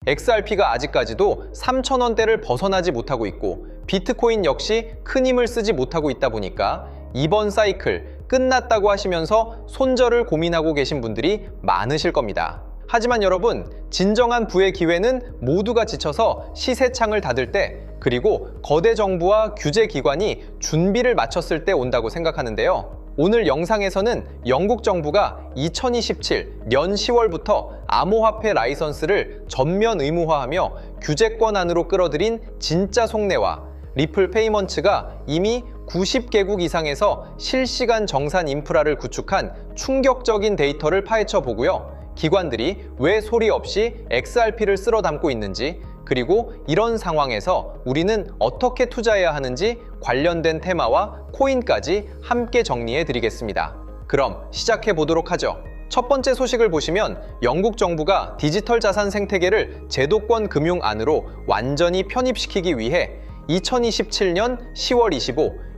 XRP가 아직까지도 3,000원대를 벗어나지 못하고 있고 비트코인 역시 큰 힘을 쓰지 못하고 있다 보니까 이번 사이클 끝났다고 하시면서 손절을 고민하고 계신 분들이 많으실 겁니다. 하지만 여러분, 진정한 부의 기회는 모두가 지쳐서 시세창을 닫을 때, 그리고 거대 정부와 규제 기관이 준비를 마쳤을 때 온다고 생각하는데요. 오늘 영상에서는 영국 정부가 2027년 10월부터 암호화폐 라이선스를 전면 의무화하며 규제권 안으로 끌어들인 진짜 속내와 리플 페이먼츠가 이미 90개국 이상에서 실시간 정산 인프라를 구축한 충격적인 데이터를 파헤쳐 보고요. 기관들이 왜 소리 없이 XRP를 쓸어 담고 있는지, 그리고 이런 상황에서 우리는 어떻게 투자해야 하는지 관련된 테마와 코인까지 함께 정리해 드리겠습니다. 그럼 시작해 보도록 하죠. 첫 번째 소식을 보시면 영국 정부가 디지털 자산 생태계를 제도권 금융 안으로 완전히 편입시키기 위해 2027년 10월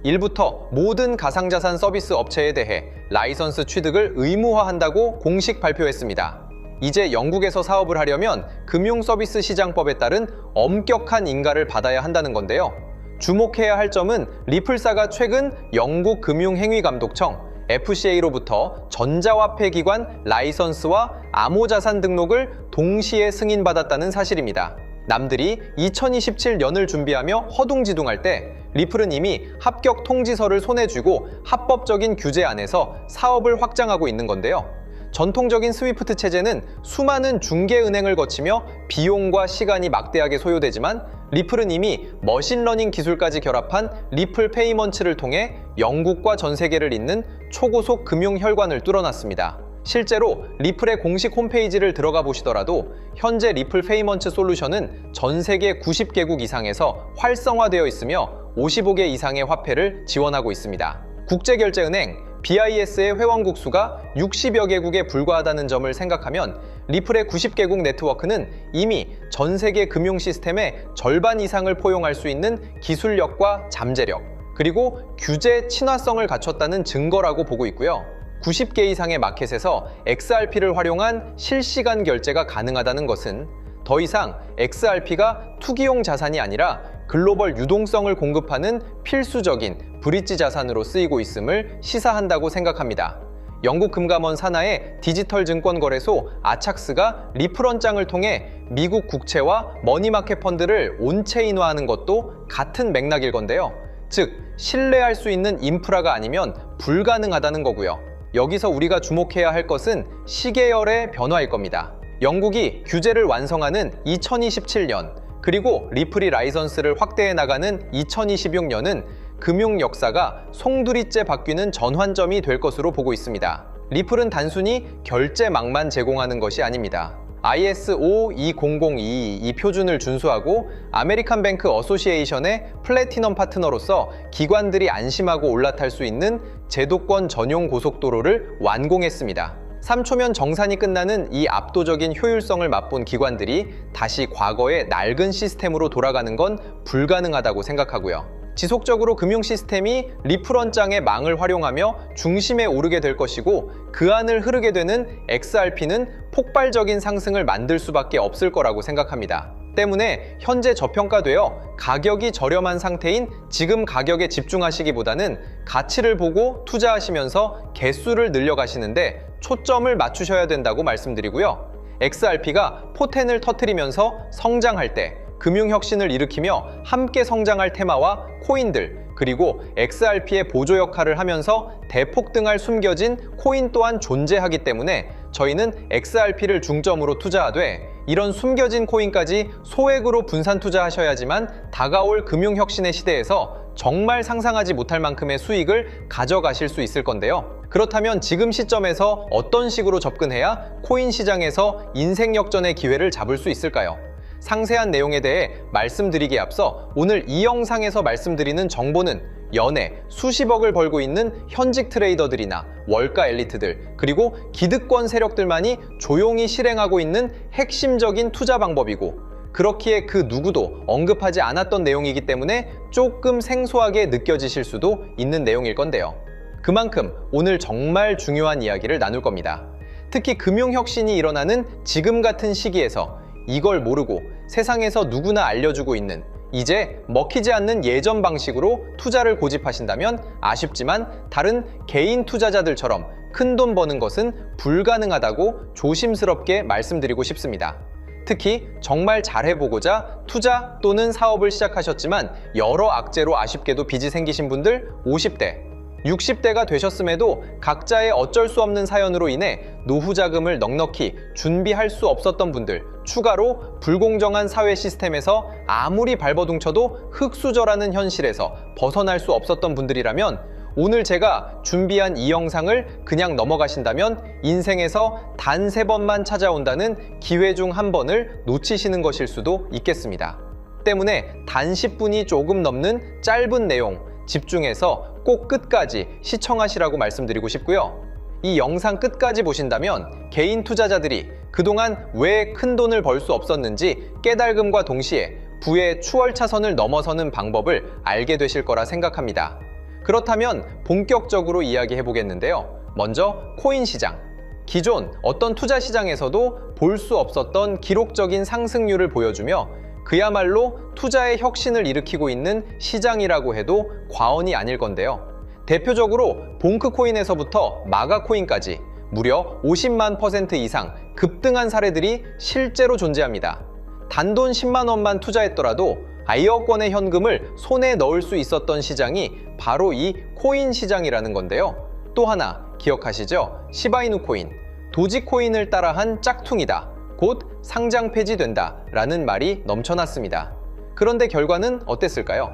25일부터 모든 가상자산 서비스 업체에 대해 라이선스 취득을 의무화한다고 공식 발표했습니다. 이제 영국에서 사업을 하려면 금융서비스 시장법에 따른 엄격한 인가를 받아야 한다는 건데요. 주목해야 할 점은 리플사가 최근 영국 금융행위감독청 FCA로부터 전자화폐 기관 라이선스와 암호자산 등록을 동시에 승인받았다는 사실입니다. 남들이 2027년을 준비하며 허둥지둥할 때 리플은 이미 합격 통지서를 손에 쥐고 합법적인 규제 안에서 사업을 확장하고 있는 건데요. 전통적인 스위프트 체제는 수많은 중개은행을 거치며 비용과 시간이 막대하게 소요되지만 리플은 이미 머신러닝 기술까지 결합한 리플 페이먼츠를 통해 영국과 전 세계를 잇는 초고속 금융 혈관을 뚫어놨습니다. 실제로 리플의 공식 홈페이지를 들어가 보시더라도 현재 리플 페이먼츠 솔루션은 전 세계 90개국 이상에서 활성화되어 있으며 55개 이상의 화폐를 지원하고 있습니다. 국제결제은행 BIS의 회원국 수가 60여 개국에 불과하다는 점을 생각하면 리플의 90개국 네트워크는 이미 전 세계 금융 시스템의 절반 이상을 포용할 수 있는 기술력과 잠재력, 그리고 규제 친화성을 갖췄다는 증거라고 보고 있고요. 90개 이상의 마켓에서 XRP를 활용한 실시간 결제가 가능하다는 것은 더 이상 XRP가 투기용 자산이 아니라 글로벌 유동성을 공급하는 필수적인 브릿지 자산으로 쓰이고 있음을 시사한다고 생각합니다. 영국 금감원 산하의 디지털 증권 거래소 아착스가 리플원장을 통해 미국 국채와 머니마켓 펀드를 온체인화하는 것도 같은 맥락일 건데요. 즉, 신뢰할 수 있는 인프라가 아니면 불가능하다는 거고요. 여기서 우리가 주목해야 할 것은 시계열의 변화일 겁니다. 영국이 규제를 완성하는 2027년, 그리고 리플이 라이선스를 확대해 나가는 2026년은 금융 역사가 송두리째 바뀌는 전환점이 될 것으로 보고 있습니다. 리플은 단순히 결제망만 제공하는 것이 아닙니다. ISO 20022 이 표준을 준수하고 아메리칸 뱅크 어소시에이션의 플래티넘 파트너로서 기관들이 안심하고 올라탈 수 있는 제도권 전용 고속도로를 완공했습니다. 3초면 정산이 끝나는 이 압도적인 효율성을 맛본 기관들이 다시 과거의 낡은 시스템으로 돌아가는 건 불가능하다고 생각하고요. 지속적으로 금융 시스템이 리플원장의 망을 활용하며 중심에 오르게 될 것이고 그 안을 흐르게 되는 XRP는 폭발적인 상승을 만들 수밖에 없을 거라고 생각합니다. 때문에 현재 저평가되어 가격이 저렴한 상태인 지금 가격에 집중하시기보다는 가치를 보고 투자하시면서 개수를 늘려가시는데 초점을 맞추셔야 된다고 말씀드리고요. XRP가 포텐을 터뜨리면서 성장할 때 금융혁신을 일으키며 함께 성장할 테마와 코인들, 그리고 XRP의 보조 역할을 하면서 대폭등할 숨겨진 코인 또한 존재하기 때문에 저희는 XRP를 중점으로 투자하되 이런 숨겨진 코인까지 소액으로 분산 투자하셔야지만 다가올 금융혁신의 시대에서 정말 상상하지 못할 만큼의 수익을 가져가실 수 있을 건데요. 그렇다면 지금 시점에서 어떤 식으로 접근해야 코인 시장에서 인생 역전의 기회를 잡을 수 있을까요? 상세한 내용에 대해 말씀드리기에 앞서 오늘 이 영상에서 말씀드리는 정보는 연에 수십억을 벌고 있는 현직 트레이더들이나 월가 엘리트들, 그리고 기득권 세력들만이 조용히 실행하고 있는 핵심적인 투자 방법이고, 그렇기에 그 누구도 언급하지 않았던 내용이기 때문에 조금 생소하게 느껴지실 수도 있는 내용일 건데요. 그만큼 오늘 정말 중요한 이야기를 나눌 겁니다. 특히 금융혁신이 일어나는 지금 같은 시기에서 이걸 모르고 세상에서 누구나 알려주고 있는 이제 먹히지 않는 예전 방식으로 투자를 고집하신다면 아쉽지만 다른 개인 투자자들처럼 큰돈 버는 것은 불가능하다고 조심스럽게 말씀드리고 싶습니다. 특히 정말 잘해보고자 투자 또는 사업을 시작하셨지만 여러 악재로 아쉽게도 빚이 생기신 분들 50대, 60대가 되셨음에도 각자의 어쩔 수 없는 사연으로 인해 노후 자금을 넉넉히 준비할 수 없었던 분들, 추가로 불공정한 사회 시스템에서 아무리 발버둥쳐도 흙수저라는 현실에서 벗어날 수 없었던 분들이라면 오늘 제가 준비한 이 영상을 그냥 넘어가신다면 인생에서 단 3번만 찾아온다는 기회 중 한 번을 놓치시는 것일 수도 있겠습니다. 때문에 단 10분이 조금 넘는 짧은 내용 집중해서 꼭 끝까지 시청하시라고 말씀드리고 싶고요. 이 영상 끝까지 보신다면 개인 투자자들이 그동안 왜 큰 돈을 벌 수 없었는지 깨달음과 동시에 부의 추월차선을 넘어서는 방법을 알게 되실 거라 생각합니다. 그렇다면 본격적으로 이야기해 보겠는데요. 먼저 코인 시장. 기존 어떤 투자 시장에서도 볼 수 없었던 기록적인 상승률을 보여주며 그야말로 투자의 혁신을 일으키고 있는 시장이라고 해도 과언이 아닐 건데요. 대표적으로 봉크코인에서부터 마가코인까지 무려 50만 % 이상 급등한 사례들이 실제로 존재합니다. 단돈 10만 원만 투자했더라도 1억 원의 현금을 손에 넣을 수 있었던 시장이 바로 이 코인 시장이라는 건데요. 또 하나 기억하시죠? 시바이누 코인, 도지코인을 따라한 짝퉁이다. 곧 상장 폐지된다 라는 말이 넘쳐났습니다. 그런데 결과는 어땠을까요?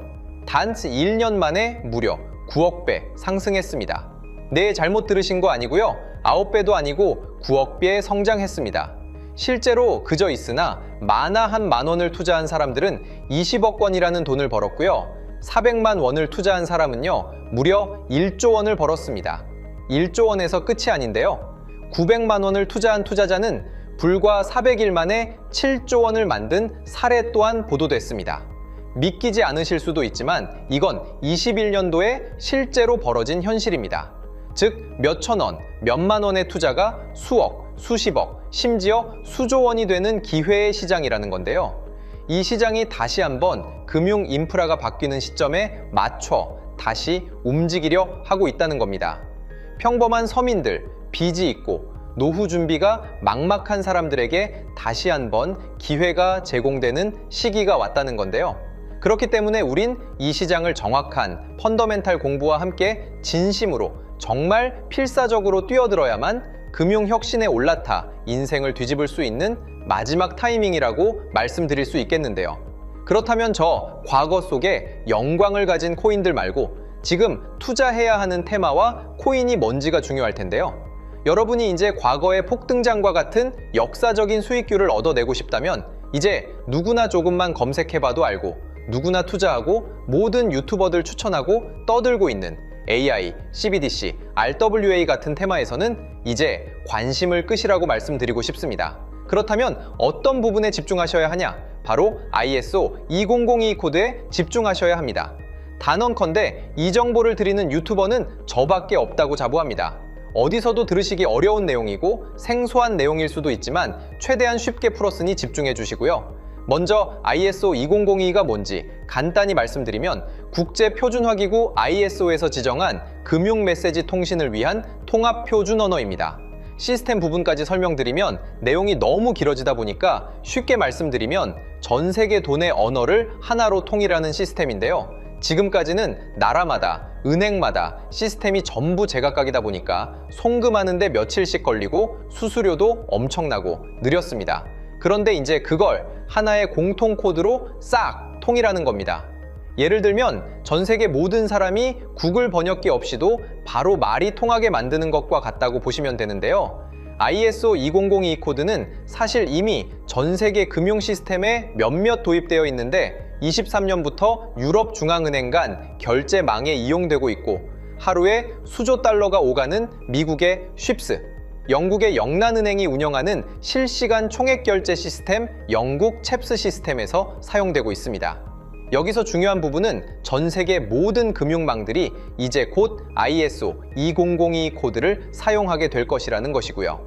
단 1년 만에 무려 9억 배 상승했습니다. 네, 잘못 들으신 거 아니고요. 9배도 아니고 9억 배 성장했습니다. 실제로 그저 있으나 만화 한 만 원을 투자한 사람들은 20억 원이라는 돈을 벌었고요. 400만 원을 투자한 사람은요, 무려 1조 원을 벌었습니다. 1조 원에서 끝이 아닌데요. 900만 원을 투자한 투자자는 불과 400일 만에 7조 원을 만든 사례 또한 보도됐습니다. 믿기지 않으실 수도 있지만 이건 21년도에 실제로 벌어진 현실입니다. 즉, 몇천 원, 몇만 원의 투자가 수억, 수십억, 심지어 수조 원이 되는 기회의 시장이라는 건데요. 이 시장이 다시 한번 금융 인프라가 바뀌는 시점에 맞춰 다시 움직이려 하고 있다는 겁니다. 평범한 서민들, 빚이 있고 노후 준비가 막막한 사람들에게 다시 한번 기회가 제공되는 시기가 왔다는 건데요. 그렇기 때문에 우린 이 시장을 정확한 펀더멘탈 공부와 함께 진심으로 정말 필사적으로 뛰어들어야만 금융혁신에 올라타 인생을 뒤집을 수 있는 마지막 타이밍이라고 말씀드릴 수 있겠는데요. 그렇다면 저 과거 속에 영광을 가진 코인들 말고 지금 투자해야 하는 테마와 코인이 뭔지가 중요할 텐데요. 여러분이 이제 과거의 폭등장과 같은 역사적인 수익률을 얻어내고 싶다면 이제 누구나 조금만 검색해봐도 알고 누구나 투자하고 모든 유튜버들 추천하고 떠들고 있는 AI, CBDC, RWA 같은 테마에서는 이제 관심을 끄시라고 말씀드리고 싶습니다. 그렇다면 어떤 부분에 집중하셔야 하냐? 바로 ISO 2002 코드에 집중하셔야 합니다. 단언컨대 이 정보를 드리는 유튜버는 저밖에 없다고 자부합니다. 어디서도 들으시기 어려운 내용이고 생소한 내용일 수도 있지만 최대한 쉽게 풀었으니 집중해 주시고요. 먼저 ISO 2002가 뭔지 간단히 말씀드리면 국제표준화기구 ISO에서 지정한 금융 메시지 통신을 위한 통합표준 언어입니다. 시스템 부분까지 설명드리면 내용이 너무 길어지다 보니까 쉽게 말씀드리면 전 세계 돈의 언어를 하나로 통일하는 시스템인데요. 지금까지는 나라마다, 은행마다 시스템이 전부 제각각이다 보니까 송금하는데 며칠씩 걸리고 수수료도 엄청나고 느렸습니다. 그런데 이제 그걸 하나의 공통 코드로 싹 통일하는 겁니다. 예를 들면 전 세계 모든 사람이 구글 번역기 없이도 바로 말이 통하게 만드는 것과 같다고 보시면 되는데요. ISO 2002 코드는 사실 이미 전 세계 금융 시스템에 몇몇 도입되어 있는데 23년부터 유럽중앙은행 간 결제망에 이용되고 있고 하루에 수조 달러가 오가는 미국의 쉽스, 영국의 영란은행이 운영하는 실시간 총액결제 시스템 영국 챕스 시스템에서 사용되고 있습니다. 여기서 중요한 부분은 전 세계 모든 금융망들이 이제 곧 ISO 2002 코드를 사용하게 될 것이라는 것이고요.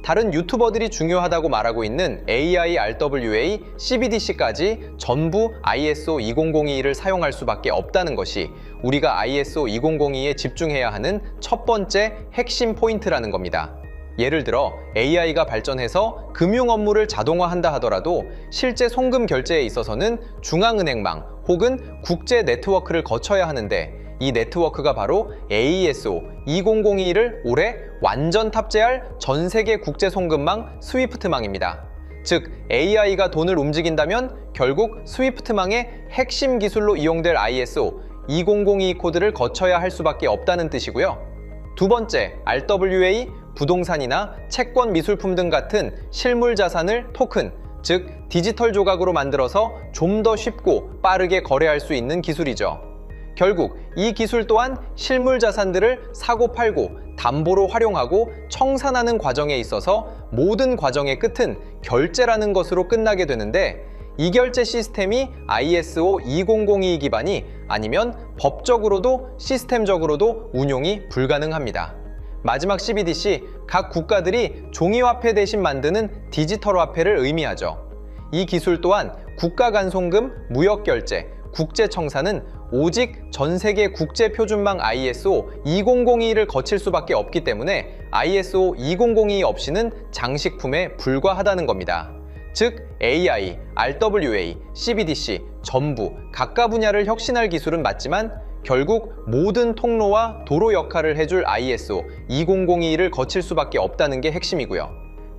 다른 유튜버들이 중요하다고 말하고 있는 AI, RWA, CBDC까지 전부 ISO 2002를 사용할 수밖에 없다는 것이 우리가 ISO 2002에 집중해야 하는 첫 번째 핵심 포인트라는 겁니다. 예를 들어 AI가 발전해서 금융 업무를 자동화한다 하더라도 실제 송금 결제에 있어서는 중앙은행망 혹은 국제 네트워크를 거쳐야 하는데 이 네트워크가 바로 AESO 2002를 올해 완전 탑재할 전 세계 국제 송금망 스위프트망입니다. 즉 AI가 돈을 움직인다면 결국 스위프트망의 핵심 기술로 이용될 ISO 2002 코드를 거쳐야 할 수밖에 없다는 뜻이고요. 두 번째, RWA, 부동산이나 채권 미술품 등 같은 실물 자산을 토큰, 즉 디지털 조각으로 만들어서 좀 더 쉽고 빠르게 거래할 수 있는 기술이죠. 결국 이 기술 또한 실물 자산들을 사고팔고 담보로 활용하고 청산하는 과정에 있어서 모든 과정의 끝은 결제라는 것으로 끝나게 되는데 이 결제 시스템이 ISO 2002 기반이 아니면 법적으로도 시스템적으로도 운용이 불가능합니다. 마지막 CBDC, 각 국가들이 종이화폐 대신 만드는 디지털 화폐를 의미하죠. 이 기술 또한 국가 간 송금, 무역 결제, 국제 청산은 오직 전 세계 국제 표준망 ISO 2002를 거칠 수밖에 없기 때문에 ISO 2002 없이는 장식품에 불과하다는 겁니다. 즉 AI, RWA, CBDC 전부 각각 분야를 혁신할 기술은 맞지만 결국 모든 통로와 도로 역할을 해줄 ISO 2002를 거칠 수밖에 없다는 게 핵심이고요.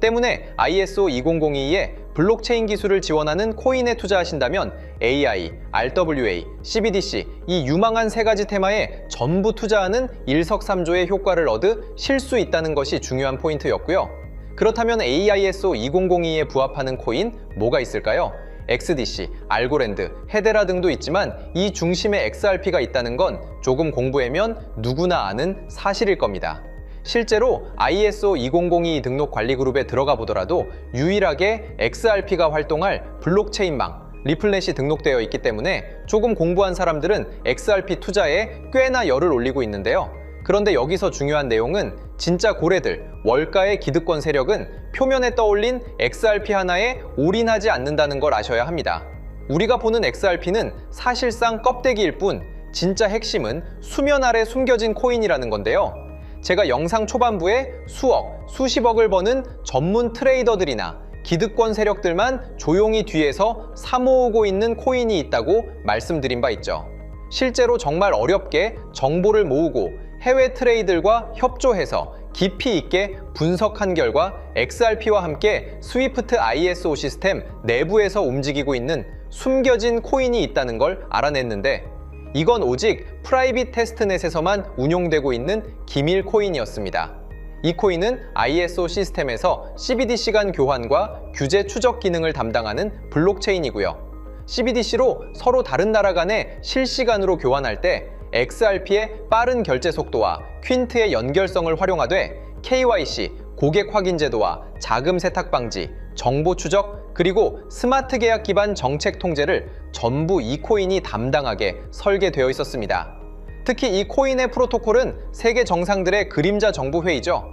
때문에 ISO 2002에 블록체인 기술을 지원하는 코인에 투자하신다면 AI, RWA, CBDC 이 유망한 세 가지 테마에 전부 투자하는 일석삼조의 효과를 얻으실 수 있다는 것이 중요한 포인트였고요. 그렇다면 AISO 2002에 부합하는 코인 뭐가 있을까요? XDC, 알고랜드, 헤데라 등도 있지만 이 중심에 XRP가 있다는 건 조금 공부하면 누구나 아는 사실일 겁니다. 실제로 ISO 2002 등록 관리 그룹에 들어가 보더라도 유일하게 XRP가 활동할 블록체인망, 리플넷이 등록되어 있기 때문에 조금 공부한 사람들은 XRP 투자에 꽤나 열을 올리고 있는데요. 그런데 여기서 중요한 내용은 진짜 고래들, 월가의 기득권 세력은 표면에 떠올린 XRP 하나에 올인하지 않는다는 걸 아셔야 합니다. 우리가 보는 XRP는 사실상 껍데기일 뿐 진짜 핵심은 수면 아래 숨겨진 코인이라는 건데요. 제가 영상 초반부에 수억, 수십억을 버는 전문 트레이더들이나 기득권 세력들만 조용히 뒤에서 사모으고 있는 코인이 있다고 말씀드린 바 있죠. 실제로 정말 어렵게 정보를 모으고 해외 트레이들과 협조해서 깊이 있게 분석한 결과 XRP와 함께 스위프트 ISO 시스템 내부에서 움직이고 있는 숨겨진 코인이 있다는 걸 알아냈는데 이건 오직 프라이빗 테스트넷에서만 운용되고 있는 기밀 코인이었습니다. 이 코인은 ISO 시스템에서 CBDC 간 교환과 규제 추적 기능을 담당하는 블록체인이고요. CBDC로 서로 다른 나라 간에 실시간으로 교환할 때 XRP의 빠른 결제 속도와 퀸트의 연결성을 활용하되 KYC, 고객 확인 제도와 자금 세탁 방지, 정보 추적, 그리고 스마트 계약 기반 정책 통제를 전부 이 코인이 담당하게 설계되어 있었습니다. 특히 이 코인의 프로토콜은 세계 정상들의 그림자 정부 회의죠.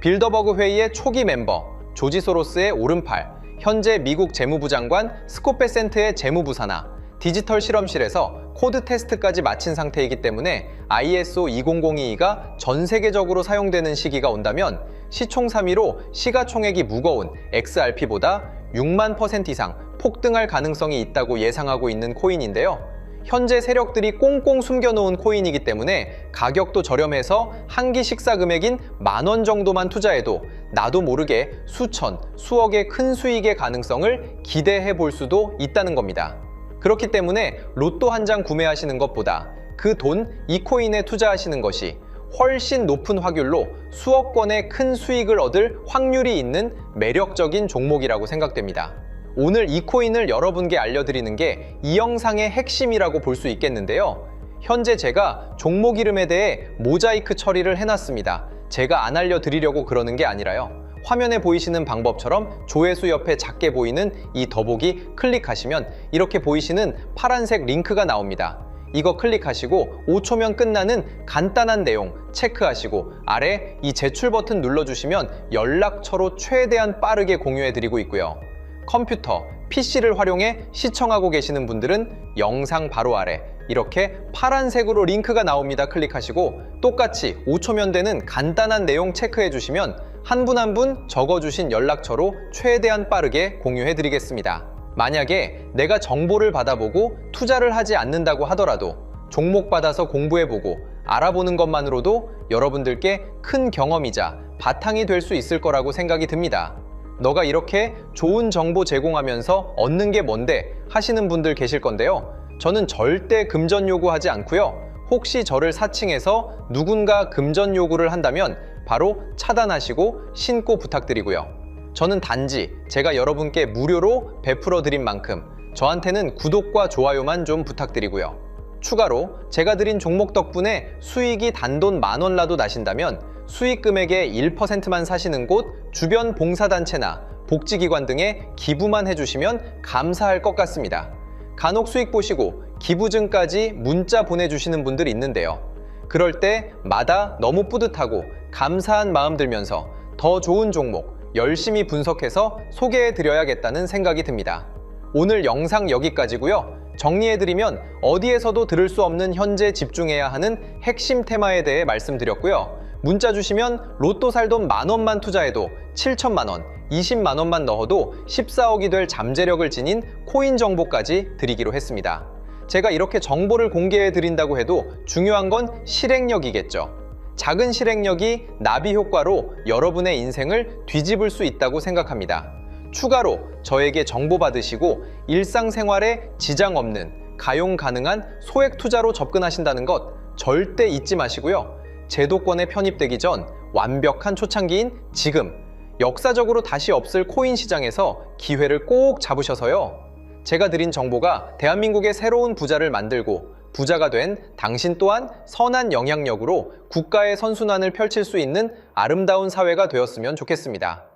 빌더버그 회의의 초기 멤버, 조지 소로스의 오른팔, 현재 미국 재무부 장관 스콧 베센트의 재무부 산하, 디지털 실험실에서 코드 테스트까지 마친 상태이기 때문에 ISO 2002가 전 세계적으로 사용되는 시기가 온다면 시총삼위로 시가총액이 무거운 XRP보다 6만% 이상 폭등할 가능성이 있다고 예상하고 있는 코인인데요. 현재 세력들이 꽁꽁 숨겨놓은 코인이기 때문에 가격도 저렴해서 한 끼 식사 금액인 10,000원 정도만 투자해도 나도 모르게 수천, 수억의 큰 수익의 가능성을 기대해 볼 수도 있다는 겁니다. 그렇기 때문에 로또 한 장 구매하시는 것보다 그 돈 이 코인에 투자하시는 것이 훨씬 높은 확률로 수억 건의 큰 수익을 얻을 확률이 있는 매력적인 종목이라고 생각됩니다. 오늘 이 코인을 여러분께 알려드리는 게 이 영상의 핵심이라고 볼 수 있겠는데요. 현재 제가 종목 이름에 대해 모자이크 처리를 해놨습니다. 제가 안 알려드리려고 그러는 게 아니라요. 화면에 보이시는 방법처럼 조회수 옆에 작게 보이는 이 더보기 클릭하시면 이렇게 보이시는 파란색 링크가 나옵니다. 이거 클릭하시고 5초면 끝나는 간단한 내용 체크하시고 아래 이 제출 버튼 눌러주시면 연락처로 최대한 빠르게 공유해드리고 있고요. 컴퓨터, PC를 활용해 시청하고 계시는 분들은 영상 바로 아래 이렇게 파란색으로 링크가 나옵니다. 클릭하시고 똑같이 5초면 되는 간단한 내용 체크해 주시면 한 분 한 분 적어주신 연락처로 최대한 빠르게 공유해 드리겠습니다. 만약에 내가 정보를 받아보고 투자를 하지 않는다고 하더라도 종목 받아서 공부해보고 알아보는 것만으로도 여러분들께 큰 경험이자 바탕이 될 수 있을 거라고 생각이 듭니다. 너가 이렇게 좋은 정보 제공하면서 얻는 게 뭔데 하시는 분들 계실 건데요. 저는 절대 금전 요구하지 않고요. 혹시 저를 사칭해서 누군가 금전 요구를 한다면 바로 차단하시고 신고 부탁드리고요. 저는 단지 제가 여러분께 무료로 베풀어 드린 만큼 저한테는 구독과 좋아요만 좀 부탁드리고요. 추가로 제가 드린 종목 덕분에 수익이 단돈 10,000원라도 나신다면 수익 금액의 1%만 사시는 곳 주변 봉사단체나 복지기관 등에 기부만 해주시면 감사할 것 같습니다. 간혹 수익 보시고 기부증까지 문자 보내주시는 분들이 있는데요. 그럴 때마다 너무 뿌듯하고 감사한 마음 들면서 더 좋은 종목 열심히 분석해서 소개해드려야겠다는 생각이 듭니다. 오늘 영상 여기까지고요. 정리해드리면 어디에서도 들을 수 없는 현재 집중해야 하는 핵심 테마에 대해 말씀드렸고요. 문자 주시면 로또 살 돈 10,000원만 투자해도 7,000만 원, 20만 원만 넣어도 14억이 될 잠재력을 지닌 코인 정보까지 드리기로 했습니다. 제가 이렇게 정보를 공개해 드린다고 해도 중요한 건 실행력이겠죠. 작은 실행력이 나비 효과로 여러분의 인생을 뒤집을 수 있다고 생각합니다. 추가로 저에게 정보 받으시고 일상생활에 지장 없는 가용 가능한 소액 투자로 접근하신다는 것 절대 잊지 마시고요. 제도권에 편입되기 전 완벽한 초창기인 지금 역사적으로 다시 없을 코인 시장에서 기회를 꼭 잡으셔서요. 제가 드린 정보가 대한민국의 새로운 부자를 만들고 부자가 된 당신 또한 선한 영향력으로 국가의 선순환을 펼칠 수 있는 아름다운 사회가 되었으면 좋겠습니다.